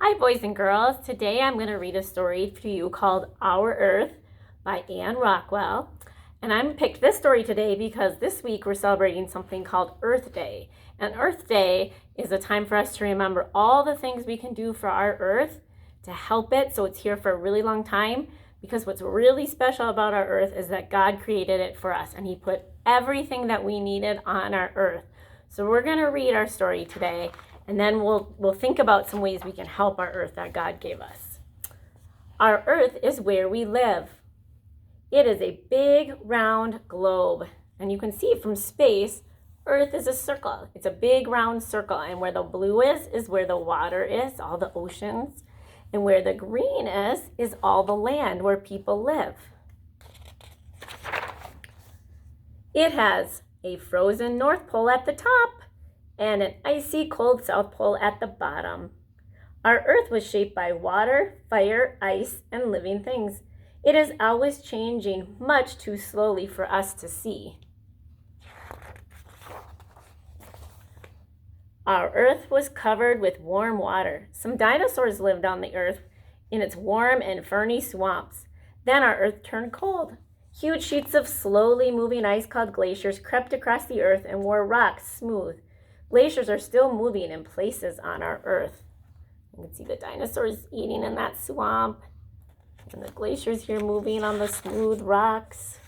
Hi, boys and girls. Today I'm going to read a story to you called Our Earth by Anne Rockwell. And I picked this story today because this week we're celebrating something called Earth Day. And Earth Day is a time for us to remember all the things we can do for our Earth to help it so it's here for a really long time. Because what's really special about our Earth is that God created it for us and He put everything that we needed on our Earth. So we're going to read our story today. And then we'll think about some ways we can help our Earth that God gave us. Our Earth is where we live. It is a big round globe. And you can see from space, Earth is a circle. It's a big round circle. And where the blue is where the water is, all the oceans. And where the green is all the land where people live. It has a frozen North Pole at the top and an icy cold South Pole at the bottom. Our Earth was shaped by water, fire, ice, and living things. It is always changing, much too slowly for us to see. Our Earth was covered with warm water. Some dinosaurs lived on the Earth in its warm and ferny swamps. Then our Earth turned cold. Huge sheets of slowly moving ice called glaciers crept across the Earth and wore rocks smooth. Glaciers are still moving in places on our Earth. You can see the dinosaurs eating in that swamp. And the glaciers here moving on the smooth rocks.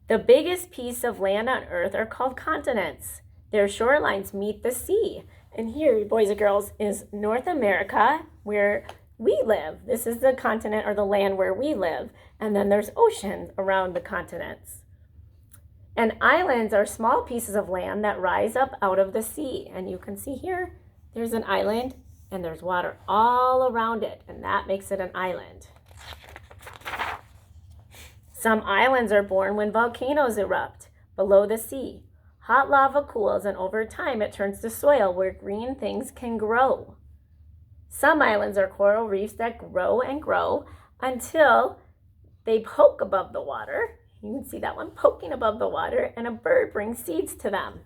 The biggest piece of land on Earth are called continents. Their shorelines meet the sea. And here, boys and girls, is North America, where we live. This is the continent or the land where we live. And then there's oceans around the continents. And islands are small pieces of land that rise up out of the sea. And you can see here, there's an island and there's water all around it. And that makes it an island. Some islands are born when volcanoes erupt below the sea. Hot lava cools and over time it turns to soil where green things can grow. Some islands are coral reefs that grow and grow until they poke above the water. You can see that one poking above the water, and a bird brings seeds to them.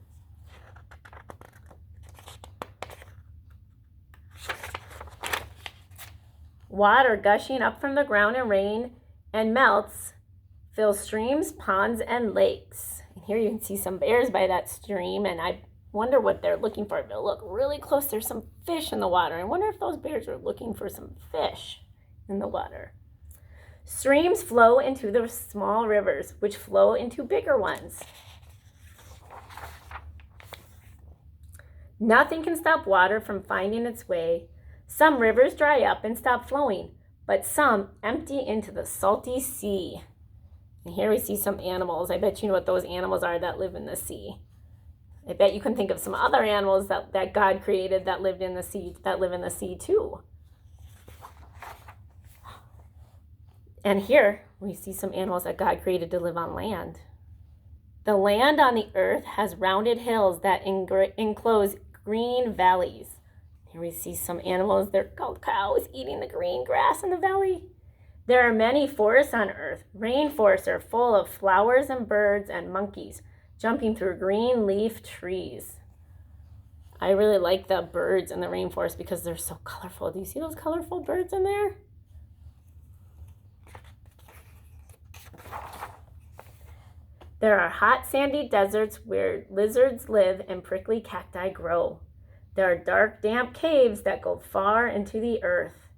Water gushing up from the ground in rain and melts fills streams, ponds, and lakes. And here you can see some bears by that stream, and I wonder what they're looking for. If you look really close, there's some fish in the water. I wonder if those bears are looking for some fish in the water. Streams flow into the small rivers, which flow into bigger ones. Nothing can stop water from finding its way. Some rivers dry up and stop flowing, but some empty into the salty sea. And here we see some animals. I bet you know what those animals are that live in the sea. I bet you can think of some other animals that God created that lived in the sea, that live in the sea too. And here we see some animals that God created to live on land. The land on the earth has rounded hills that enclose green valleys. Here we see some animals, they're called cows, eating the green grass in the valley. There are many forests on earth. Rainforests are full of flowers and birds and monkeys jumping through green leaf trees. I really like the birds in the rainforest because they're so colorful. Do you see those colorful birds in there? There are hot sandy deserts where lizards live and prickly cacti grow. There are dark, damp caves that go far into the earth.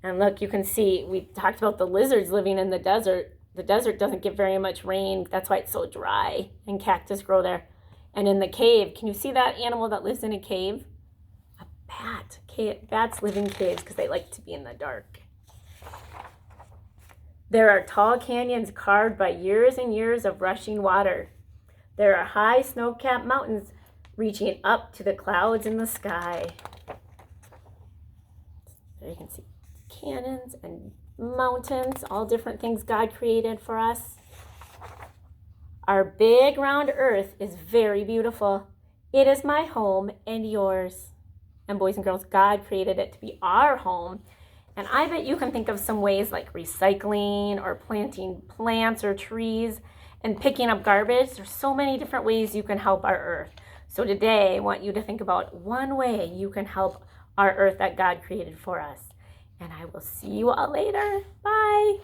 And look, you can see, we talked about the lizards living in the desert. The desert doesn't get very much rain. That's why it's so dry, and cactus grow there. And in the cave, can you see that animal that lives in a cave? A bat. Bats live in caves because they like to be in the dark. There are tall canyons carved by years and years of rushing water. There are high snow-capped mountains reaching up to the clouds in the sky. There you can see canyons and mountains, all different things God created for us. Our big round earth is very beautiful. It is my home and yours. And boys and girls, God created it to be our home. And I bet you can think of some ways like recycling or planting plants or trees and picking up garbage. There's so many different ways you can help our earth. So today I want you to think about one way you can help our earth that God created for us. And I will see you all later. Bye.